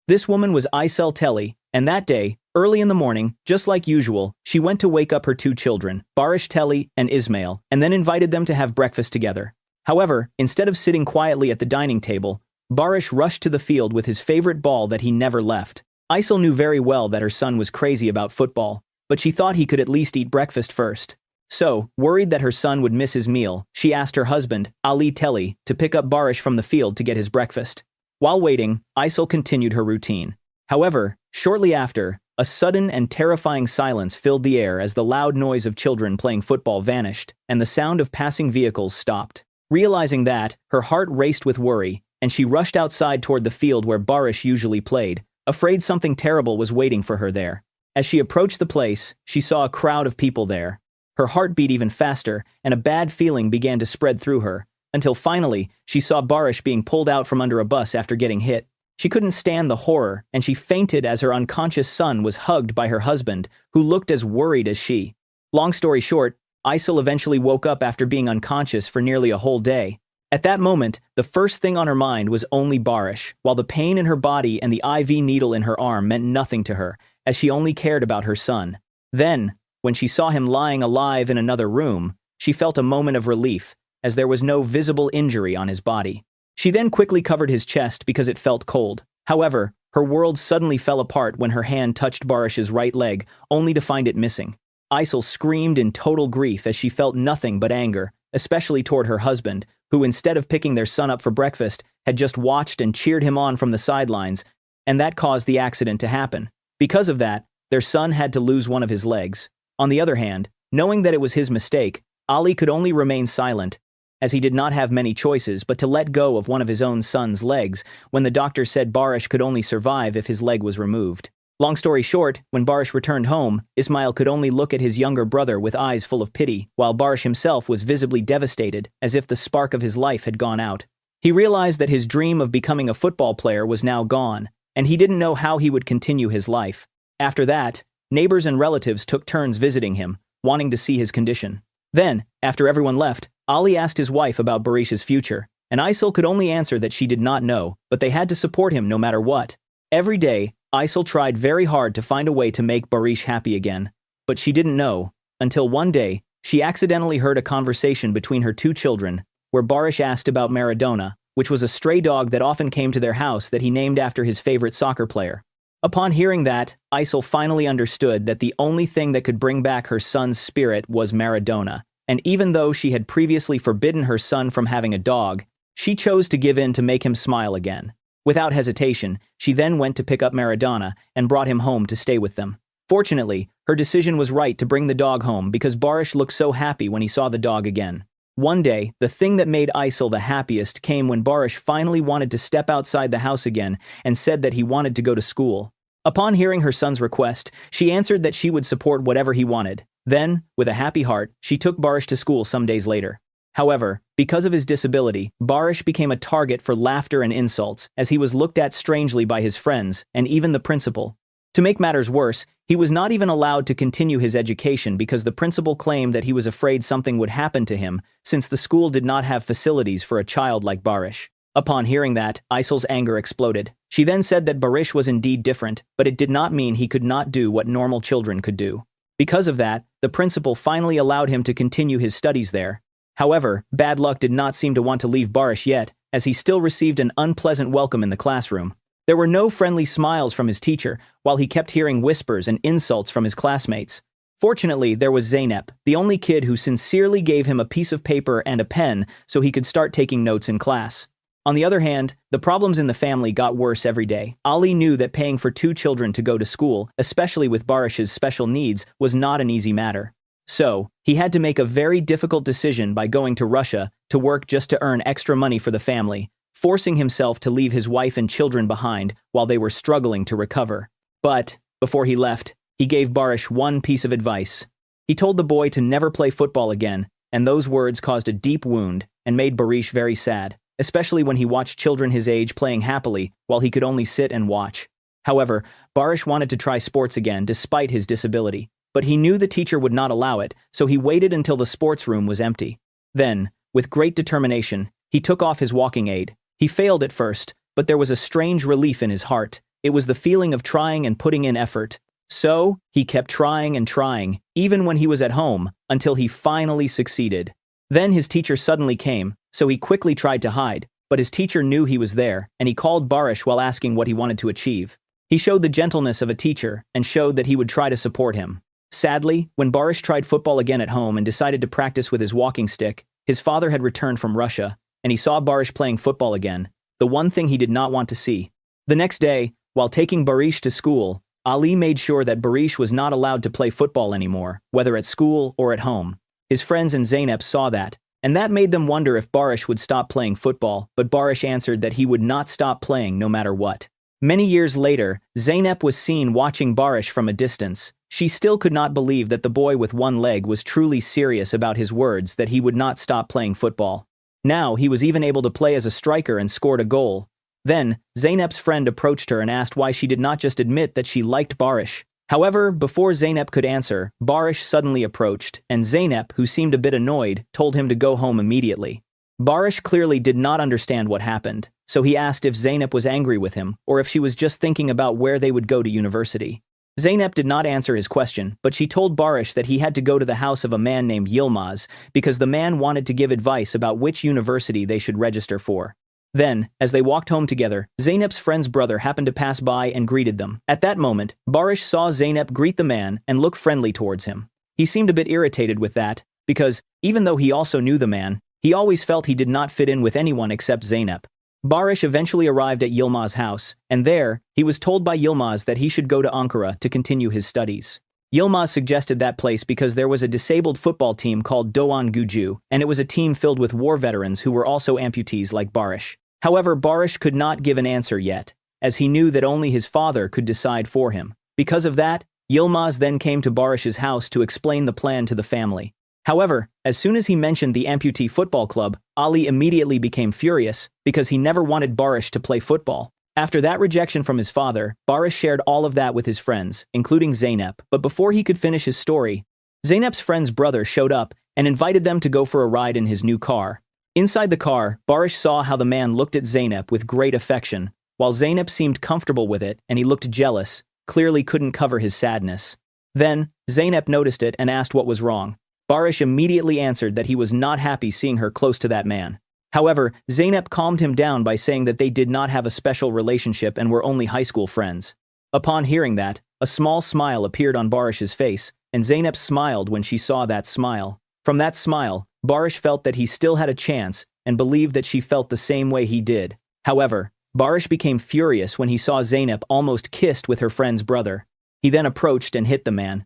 This woman was Aysel Telly, and that day, early in the morning, just like usual, she went to wake up her two children, Barish Telly and Ismail, and then invited them to have breakfast together. However, instead of sitting quietly at the dining table, Barish rushed to the field with his favorite ball that he never left. Aysel knew very well that her son was crazy about football, but she thought he could at least eat breakfast first. So, worried that her son would miss his meal, she asked her husband, Ali Telly, to pick up Barish from the field to get his breakfast. While waiting, Aysel continued her routine. However, shortly after, a sudden and terrifying silence filled the air as the loud noise of children playing football vanished, and the sound of passing vehicles stopped. Realizing that, her heart raced with worry, and she rushed outside toward the field where Barish usually played, afraid something terrible was waiting for her there. As she approached the place, she saw a crowd of people there. Her heart beat even faster, and a bad feeling began to spread through her, until finally, she saw Barish being pulled out from under a bus after getting hit. She couldn't stand the horror, and she fainted as her unconscious son was hugged by her husband, who looked as worried as she. Long story short, Aysel eventually woke up after being unconscious for nearly a whole day. At that moment, the first thing on her mind was only Barish, while the pain in her body and the IV needle in her arm meant nothing to her, as she only cared about her son. Then, when she saw him lying alive in another room, she felt a moment of relief, as there was no visible injury on his body. She then quickly covered his chest because it felt cold. However, her world suddenly fell apart when her hand touched Barish's right leg, only to find it missing. Aysel screamed in total grief as she felt nothing but anger, especially toward her husband, who instead of picking their son up for breakfast, had just watched and cheered him on from the sidelines, and that caused the accident to happen. Because of that, their son had to lose one of his legs. On the other hand, knowing that it was his mistake, Ali could only remain silent, as he did not have many choices but to let go of one of his own son's legs when the doctor said Barish could only survive if his leg was removed. Long story short, when Barish returned home, Ismail could only look at his younger brother with eyes full of pity, while Barish himself was visibly devastated, as if the spark of his life had gone out. He realized that his dream of becoming a football player was now gone, and he didn't know how he would continue his life. After that, neighbors and relatives took turns visiting him, wanting to see his condition. Then, after everyone left, Ali asked his wife about Barish's future, and Aysel could only answer that she did not know, but they had to support him no matter what. Every day, Aysel tried very hard to find a way to make Barish happy again, but she didn't know, until one day, she accidentally heard a conversation between her two children, where Barish asked about Maradona, which was a stray dog that often came to their house that he named after his favorite soccer player. Upon hearing that, Aysel finally understood that the only thing that could bring back her son's spirit was Maradona, and even though she had previously forbidden her son from having a dog, she chose to give in to make him smile again. Without hesitation, she then went to pick up Maradona and brought him home to stay with them. Fortunately, her decision was right to bring the dog home because Barish looked so happy when he saw the dog again. One day, the thing that made Aysel the happiest came when Barish finally wanted to step outside the house again and said that he wanted to go to school. Upon hearing her son's request, she answered that she would support whatever he wanted. Then, with a happy heart, she took Barish to school some days later. However, because of his disability, Barish became a target for laughter and insults, as he was looked at strangely by his friends, and even the principal. To make matters worse, he was not even allowed to continue his education because the principal claimed that he was afraid something would happen to him, since the school did not have facilities for a child like Barish. Upon hearing that, Aysel's anger exploded. She then said that Barish was indeed different, but it did not mean he could not do what normal children could do. Because of that, the principal finally allowed him to continue his studies there. However, bad luck did not seem to want to leave Barish yet, as he still received an unpleasant welcome in the classroom. There were no friendly smiles from his teacher, while he kept hearing whispers and insults from his classmates. Fortunately, there was Zeynep, the only kid who sincerely gave him a piece of paper and a pen so he could start taking notes in class. On the other hand, the problems in the family got worse every day. Ali knew that paying for two children to go to school, especially with Barish's special needs, was not an easy matter. So, he had to make a very difficult decision by going to Russia to work just to earn extra money for the family, forcing himself to leave his wife and children behind while they were struggling to recover. But, before he left, he gave Barish one piece of advice. He told the boy to never play football again, and those words caused a deep wound and made Barish very sad, especially when he watched children his age playing happily while he could only sit and watch. However, Barish wanted to try sports again despite his disability, but he knew the teacher would not allow it, so he waited until the sports room was empty. Then, with great determination, he took off his walking aid. He failed at first, but there was a strange relief in his heart, It was the feeling of trying and putting in effort. So, he kept trying and trying, even when he was at home, until he finally succeeded. Then his teacher suddenly came, so he quickly tried to hide, but his teacher knew he was there, and he called Barish while asking what he wanted to achieve. He showed the gentleness of a teacher, and showed that he would try to support him. Sadly, when Barish tried football again at home and decided to practice with his walking stick, his father had returned from Russia, and he saw Barish playing football again, the one thing he did not want to see. The next day, while taking Barish to school, Ali made sure that Barish was not allowed to play football anymore, whether at school or at home. His friends and Zeynep saw that, and that made them wonder if Barish would stop playing football, but Barish answered that he would not stop playing no matter what. Many years later, Zeynep was seen watching Barish from a distance. She still could not believe that the boy with one leg was truly serious about his words that he would not stop playing football. Now, he was even able to play as a striker and scored a goal. Then, Zeynep's friend approached her and asked why she did not just admit that she liked Barish. However, before Zeynep could answer, Barish suddenly approached, and Zeynep, who seemed a bit annoyed, told him to go home immediately. Barish clearly did not understand what happened, so he asked if Zeynep was angry with him, or if she was just thinking about where they would go to university. Zeynep did not answer his question, but she told Barish that he had to go to the house of a man named Yilmaz, because the man wanted to give advice about which university they should register for. Then, as they walked home together, Zeynep's friend's brother happened to pass by and greeted them. At that moment, Barish saw Zeynep greet the man and look friendly towards him. He seemed a bit irritated with that, because, even though he also knew the man, he always felt he did not fit in with anyone except Zeynep. Barish eventually arrived at Yilmaz's house, and there, he was told by Yilmaz that he should go to Ankara to continue his studies. Yilmaz suggested that place because there was a disabled football team called Doğan Gücü, and it was a team filled with war veterans who were also amputees like Barish. However, Barish could not give an answer yet, as he knew that only his father could decide for him. Because of that, Yilmaz then came to Barish's house to explain the plan to the family. However, as soon as he mentioned the amputee football club, Ali immediately became furious because he never wanted Barish to play football. After that rejection from his father, Barish shared all of that with his friends, including Zeynep, but before he could finish his story, Zeynep's friend's brother showed up and invited them to go for a ride in his new car. Inside the car, Barish saw how the man looked at Zeynep with great affection, while Zeynep seemed comfortable with it and he looked jealous, clearly couldn't cover his sadness. Then, Zeynep noticed it and asked what was wrong. Barish immediately answered that he was not happy seeing her close to that man. However, Zeynep calmed him down by saying that they did not have a special relationship and were only high school friends. Upon hearing that, a small smile appeared on Barish's face, and Zeynep smiled when she saw that smile. From that smile, Barish felt that he still had a chance and believed that she felt the same way he did. However, Barish became furious when he saw Zeynep almost kissed with her friend's brother. He then approached and hit the man.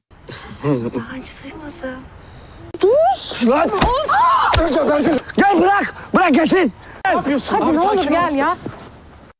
Lan! Gel bırak! Bırak gelsin! Ne yapıyorsun? Hadi ne olur gel ya.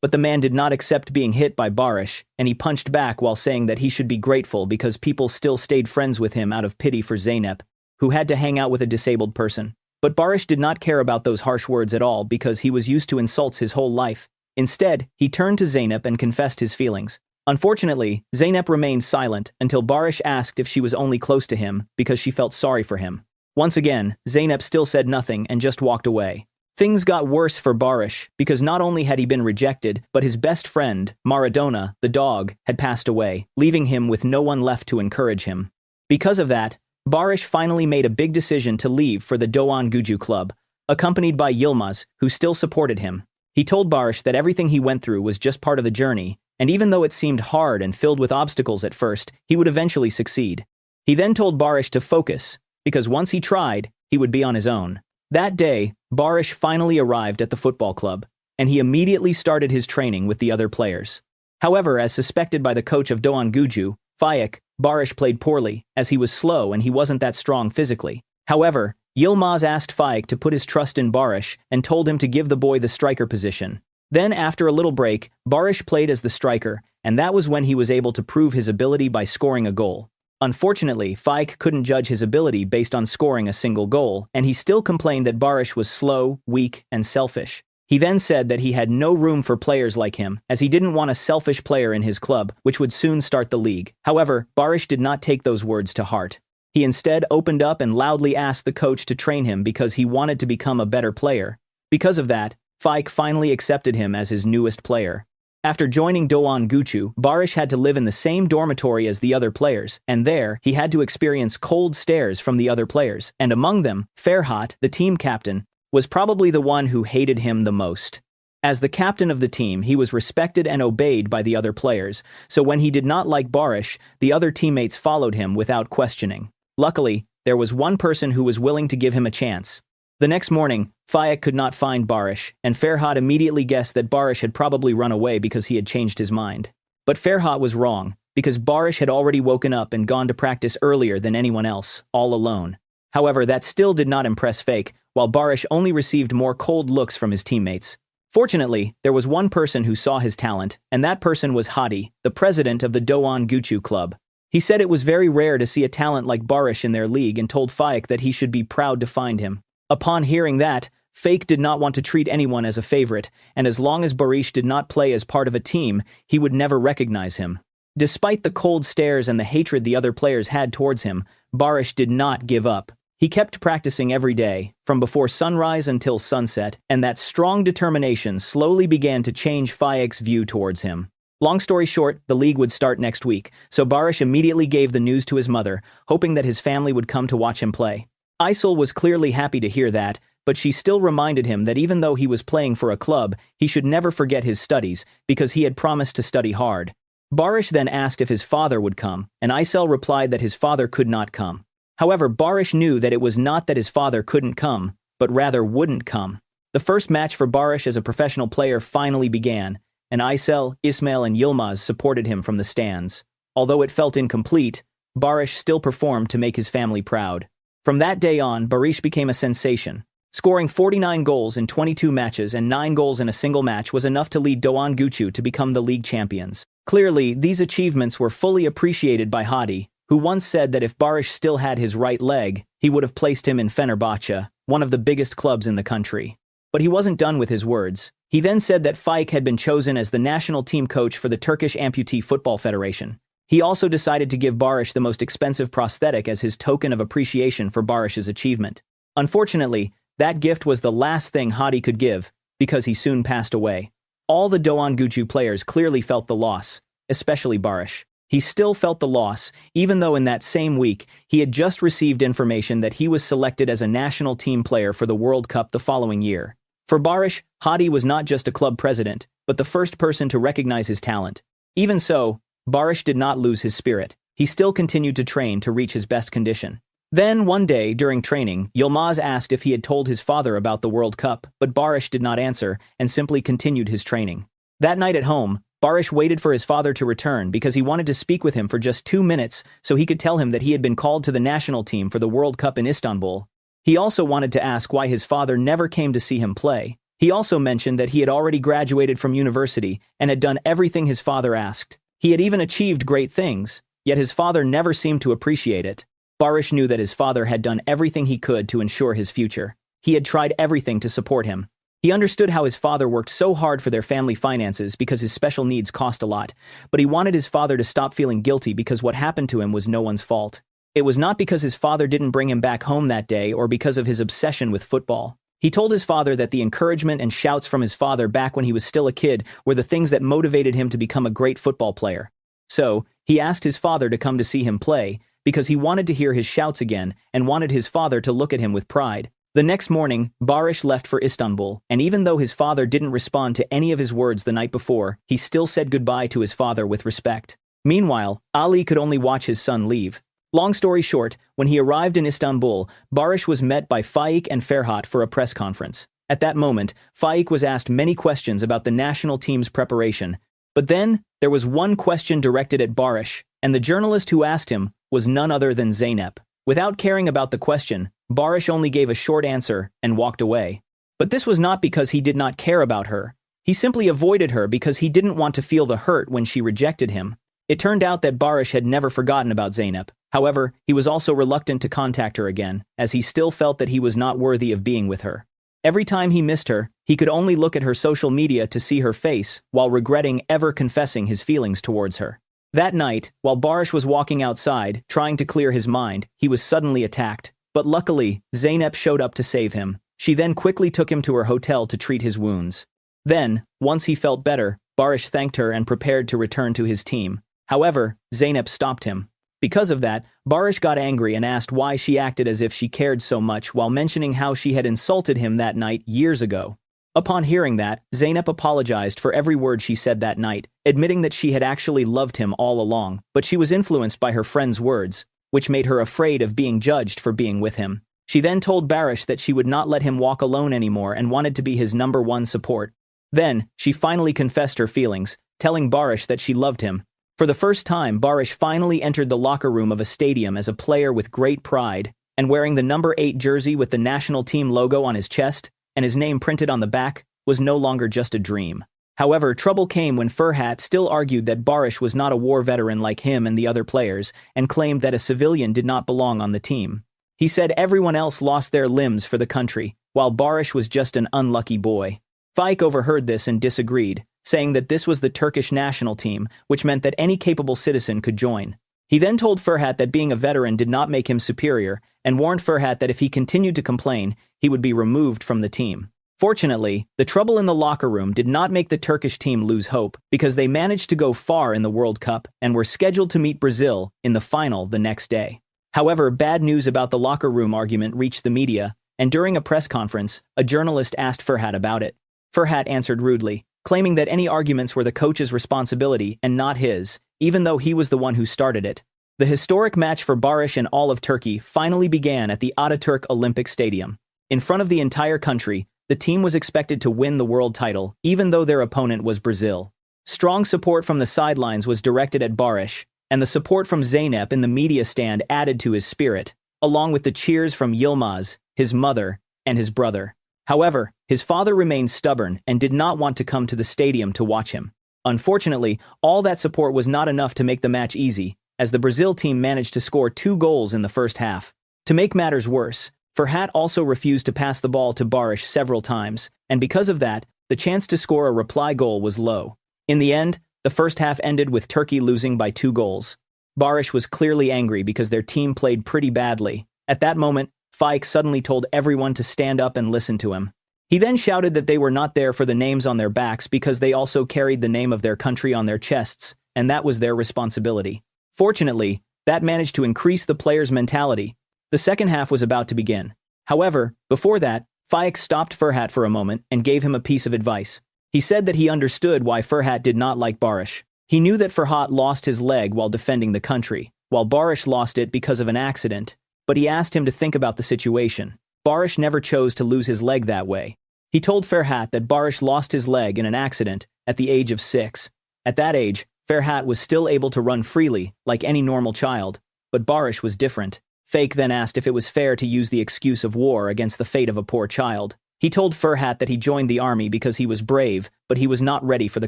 But the man did not accept being hit by Barish, and he punched back while saying that he should be grateful because people still stayed friends with him out of pity for Zeynep, who had to hang out with a disabled person. But Barish did not care about those harsh words at all because he was used to insults his whole life. Instead, he turned to Zeynep and confessed his feelings. Unfortunately, Zeynep remained silent until Barish asked if she was only close to him because she felt sorry for him. Once again, Zeynep still said nothing and just walked away. Things got worse for Barish because not only had he been rejected, but his best friend, Maradona, the dog, had passed away, leaving him with no one left to encourage him. Because of that, Barish finally made a big decision to leave for the Doğan Gücü club, accompanied by Yilmaz, who still supported him. He told Barish that everything he went through was just part of the journey, and even though it seemed hard and filled with obstacles at first, he would eventually succeed. He then told Barish to focus, because once he tried, he would be on his own. That day, Barish finally arrived at the football club, and he immediately started his training with the other players. However, as suspected by the coach of Doğan Gücü, Faik, Barish played poorly, as he was slow and he wasn't that strong physically. However, Yilmaz asked Faik to put his trust in Barish and told him to give the boy the striker position. Then, after a little break, Barish played as the striker, and that was when he was able to prove his ability by scoring a goal. Unfortunately, Faik couldn't judge his ability based on scoring a single goal, and he still complained that Barish was slow, weak, and selfish. He then said that he had no room for players like him, as he didn't want a selfish player in his club, which would soon start the league. However, Barish did not take those words to heart. He instead opened up and loudly asked the coach to train him because he wanted to become a better player. Because of that, Faik finally accepted him as his newest player. After joining Doğan Gücü, Barış had to live in the same dormitory as the other players, and there, he had to experience cold stares from the other players, and among them, Ferhat, the team captain, was probably the one who hated him the most. As the captain of the team, he was respected and obeyed by the other players, so when he did not like Barış, the other teammates followed him without questioning. Luckily, there was one person who was willing to give him a chance. The next morning, Faik could not find Barış, and Ferhat immediately guessed that Barış had probably run away because he had changed his mind. But Ferhat was wrong, because Barış had already woken up and gone to practice earlier than anyone else, all alone. However, that still did not impress Faik, while Barış only received more cold looks from his teammates. Fortunately, there was one person who saw his talent, and that person was Hadi, the president of the Doğan Gücü club. He said it was very rare to see a talent like Barış in their league and told Faik that he should be proud to find him. Upon hearing that, Faik did not want to treat anyone as a favorite, and as long as Barış did not play as part of a team, he would never recognize him. Despite the cold stares and the hatred the other players had towards him, Barış did not give up. He kept practicing every day, from before sunrise until sunset, and that strong determination slowly began to change Faik's view towards him. Long story short, the league would start next week, so Barış immediately gave the news to his mother, hoping that his family would come to watch him play. Aysel was clearly happy to hear that, but she still reminded him that even though he was playing for a club, he should never forget his studies, because he had promised to study hard. Barış then asked if his father would come, and Aysel replied that his father could not come. However, Barış knew that it was not that his father couldn't come, but rather wouldn't come. The first match for Barış as a professional player finally began, and Aysel, Ismail and Yilmaz supported him from the stands. Although it felt incomplete, Barış still performed to make his family proud. From that day on, Barış became a sensation. Scoring 49 goals in 22 matches and 9 goals in a single match was enough to lead Doğan Gücü to become the league champions. Clearly, these achievements were fully appreciated by Hadi, who once said that if Barış still had his right leg, he would have placed him in Fenerbahçe, one of the biggest clubs in the country. But he wasn't done with his words. He then said that Faik had been chosen as the national team coach for the Turkish Amputee Football Federation. He also decided to give Barış the most expensive prosthetic as his token of appreciation for Barış's achievement. Unfortunately, that gift was the last thing Hadi could give, because he soon passed away. All the Doğan Gücü players clearly felt the loss, especially Barış. He still felt the loss, even though in that same week, he had just received information that he was selected as a national team player for the World Cup the following year. For Barış, Hadi was not just a club president, but the first person to recognize his talent. Even so, Barış did not lose his spirit. He still continued to train to reach his best condition. Then, one day, during training, Yilmaz asked if he had told his father about the World Cup, but Barış did not answer and simply continued his training. That night at home, Barış waited for his father to return because he wanted to speak with him for just 2 minutes so he could tell him that he had been called to the national team for the World Cup in Istanbul. He also wanted to ask why his father never came to see him play. He also mentioned that he had already graduated from university and had done everything his father asked. He had even achieved great things, yet his father never seemed to appreciate it. Barış knew that his father had done everything he could to ensure his future. He had tried everything to support him. He understood how his father worked so hard for their family finances because his special needs cost a lot, but he wanted his father to stop feeling guilty because what happened to him was no one's fault. It was not because his father didn't bring him back home that day or because of his obsession with football. He told his father that the encouragement and shouts from his father back when he was still a kid were the things that motivated him to become a great football player. So, he asked his father to come to see him play because he wanted to hear his shouts again and wanted his father to look at him with pride. The next morning, Barış left for Istanbul, and even though his father didn't respond to any of his words the night before, he still said goodbye to his father with respect. Meanwhile, Ali could only watch his son leave. Long story short, when he arrived in Istanbul, Barış was met by Faik and Ferhat for a press conference. At that moment, Faik was asked many questions about the national team's preparation. But then, there was one question directed at Barış, and the journalist who asked him was none other than Zeynep. Without caring about the question, Barış only gave a short answer and walked away. But this was not because he did not care about her. He simply avoided her because he didn't want to feel the hurt when she rejected him. It turned out that Barış had never forgotten about Zeynep. However, he was also reluctant to contact her again, as he still felt that he was not worthy of being with her. Every time he missed her, he could only look at her social media to see her face, while regretting ever confessing his feelings towards her. That night, while Barış was walking outside, trying to clear his mind, he was suddenly attacked. But luckily, Zeynep showed up to save him. She then quickly took him to her hotel to treat his wounds. Then, once he felt better, Barish thanked her and prepared to return to his team. However, Zeynep stopped him. Because of that, Barish got angry and asked why she acted as if she cared so much while mentioning how she had insulted him that night years ago. Upon hearing that, Zeynep apologized for every word she said that night, admitting that she had actually loved him all along, but she was influenced by her friend's words, which made her afraid of being judged for being with him. She then told Barish that she would not let him walk alone anymore and wanted to be his #1 support. Then, she finally confessed her feelings, telling Barish that she loved him. For the first time, Barish finally entered the locker room of a stadium as a player with great pride, and wearing the #8 jersey with the national team logo on his chest, and his name printed on the back, was no longer just a dream. However, trouble came when Ferhat still argued that Barish was not a war veteran like him and the other players, and claimed that a civilian did not belong on the team. He said everyone else lost their limbs for the country, while Barish was just an unlucky boy. Faik overheard this and disagreed, saying that this was the Turkish national team, which meant that any capable citizen could join. He then told Ferhat that being a veteran did not make him superior, and warned Ferhat that if he continued to complain, he would be removed from the team. Fortunately, the trouble in the locker room did not make the Turkish team lose hope, because they managed to go far in the World Cup and were scheduled to meet Brazil in the final the next day. However, bad news about the locker room argument reached the media, and during a press conference, a journalist asked Ferhat about it. Ferhat answered rudely, claiming that any arguments were the coach's responsibility and not his, even though he was the one who started it. The historic match for Barish and all of Turkey finally began at the Ataturk Olympic Stadium. In front of the entire country, the team was expected to win the world title, even though their opponent was Brazil. Strong support from the sidelines was directed at Barish, and the support from Zeynep in the media stand added to his spirit, along with the cheers from Yilmaz, his mother, and his brother. However, his father remained stubborn and did not want to come to the stadium to watch him. Unfortunately, all that support was not enough to make the match easy, as the Brazil team managed to score 2 goals in the first half. To make matters worse, Ferhat also refused to pass the ball to Barish several times, and because of that, the chance to score a reply goal was low. In the end, the first half ended with Turkey losing by 2 goals. Barish was clearly angry because their team played pretty badly. At that moment, Faik suddenly told everyone to stand up and listen to him. He then shouted that they were not there for the names on their backs because they also carried the name of their country on their chests, and that was their responsibility. Fortunately, that managed to increase the players' mentality. The second half was about to begin. However, before that, Faik stopped Ferhat for a moment and gave him a piece of advice. He said that he understood why Ferhat did not like Barish. He knew that Ferhat lost his leg while defending the country, while Barish lost it because of an accident, but he asked him to think about the situation. Barish never chose to lose his leg that way. He told Ferhat that Barish lost his leg in an accident at the age of 6. At that age, Ferhat was still able to run freely, like any normal child, but Barish was different. Faik then asked if it was fair to use the excuse of war against the fate of a poor child. He told Ferhat that he joined the army because he was brave, but he was not ready for the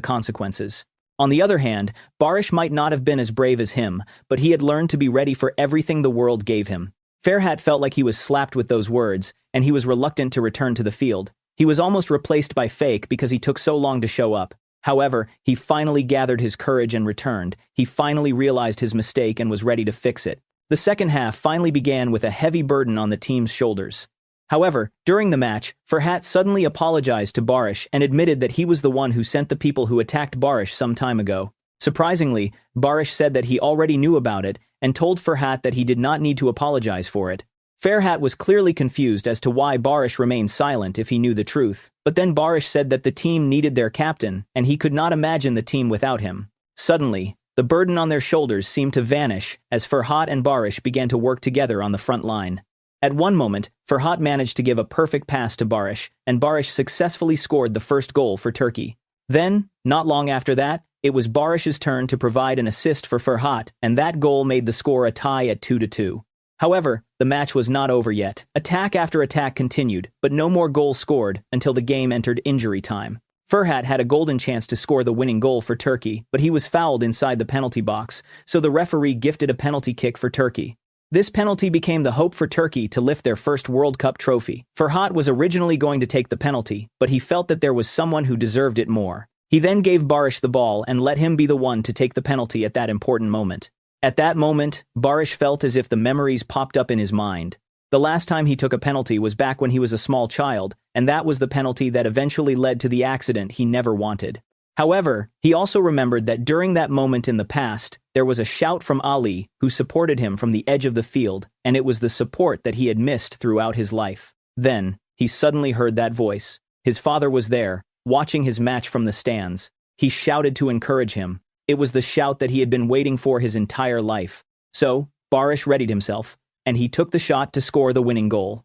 consequences. On the other hand, Barish might not have been as brave as him, but he had learned to be ready for everything the world gave him. Ferhat felt like he was slapped with those words, and he was reluctant to return to the field. He was almost replaced by Faik because he took so long to show up. However, he finally gathered his courage and returned. He finally realized his mistake and was ready to fix it. The second half finally began with a heavy burden on the team's shoulders. However, during the match, Ferhat suddenly apologized to Barish and admitted that he was the one who sent the people who attacked Barish some time ago. Surprisingly, Barish said that he already knew about it and told Ferhat that he did not need to apologize for it. Ferhat was clearly confused as to why Barish remained silent if he knew the truth, but then Barish said that the team needed their captain and he could not imagine the team without him. Suddenly, the burden on their shoulders seemed to vanish as Ferhat and Barish began to work together on the front line. At one moment, Ferhat managed to give a perfect pass to Barish, and Barish successfully scored the first goal for Turkey. Then, not long after that, it was Barish's turn to provide an assist for Ferhat, and that goal made the score a tie at 2-2. However, the match was not over yet. Attack after attack continued, but no more goals scored until the game entered injury time. Ferhat had a golden chance to score the winning goal for Turkey, but he was fouled inside the penalty box, so the referee gifted a penalty kick for Turkey. This penalty became the hope for Turkey to lift their first World Cup trophy. Ferhat was originally going to take the penalty, but he felt that there was someone who deserved it more. He then gave Barish the ball and let him be the one to take the penalty at that important moment. At that moment, Barish felt as if the memories popped up in his mind. The last time he took a penalty was back when he was a small child, and that was the penalty that eventually led to the accident he never wanted. However, he also remembered that during that moment in the past, there was a shout from Ali, who supported him from the edge of the field, and it was the support that he had missed throughout his life. Then, he suddenly heard that voice. His father was there, watching his match from the stands. He shouted to encourage him. It was the shout that he had been waiting for his entire life. So, Barış readied himself, and he took the shot to score the winning goal.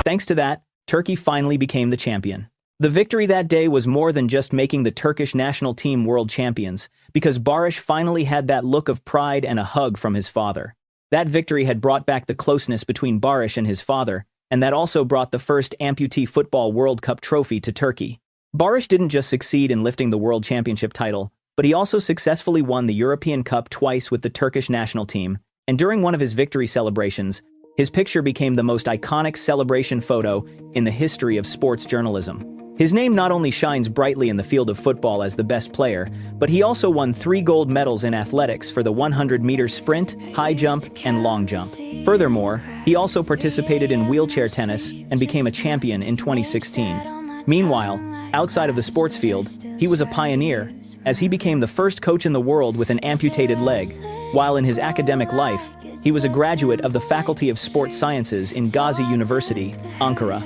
Thanks to that, Turkey finally became the champion. The victory that day was more than just making the Turkish national team world champions, because Barış finally had that look of pride and a hug from his father. That victory had brought back the closeness between Barış and his father, and that also brought the first Amputee Football World Cup trophy to Turkey. Barış didn't just succeed in lifting the World Championship title, but he also successfully won the European Cup twice with the Turkish national team, and during one of his victory celebrations, his picture became the most iconic celebration photo in the history of sports journalism. His name not only shines brightly in the field of football as the best player, but he also won 3 gold medals in athletics for the 100-meter sprint, high jump, and long jump. Furthermore, he also participated in wheelchair tennis and became a champion in 2016. Meanwhile, outside of the sports field, he was a pioneer, as he became the first coach in the world with an amputated leg, while in his academic life, he was a graduate of the Faculty of Sports Sciences in Gazi University, Ankara.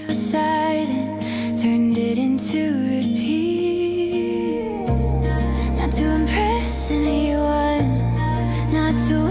Turned it into repeat, not to impress anyone, not to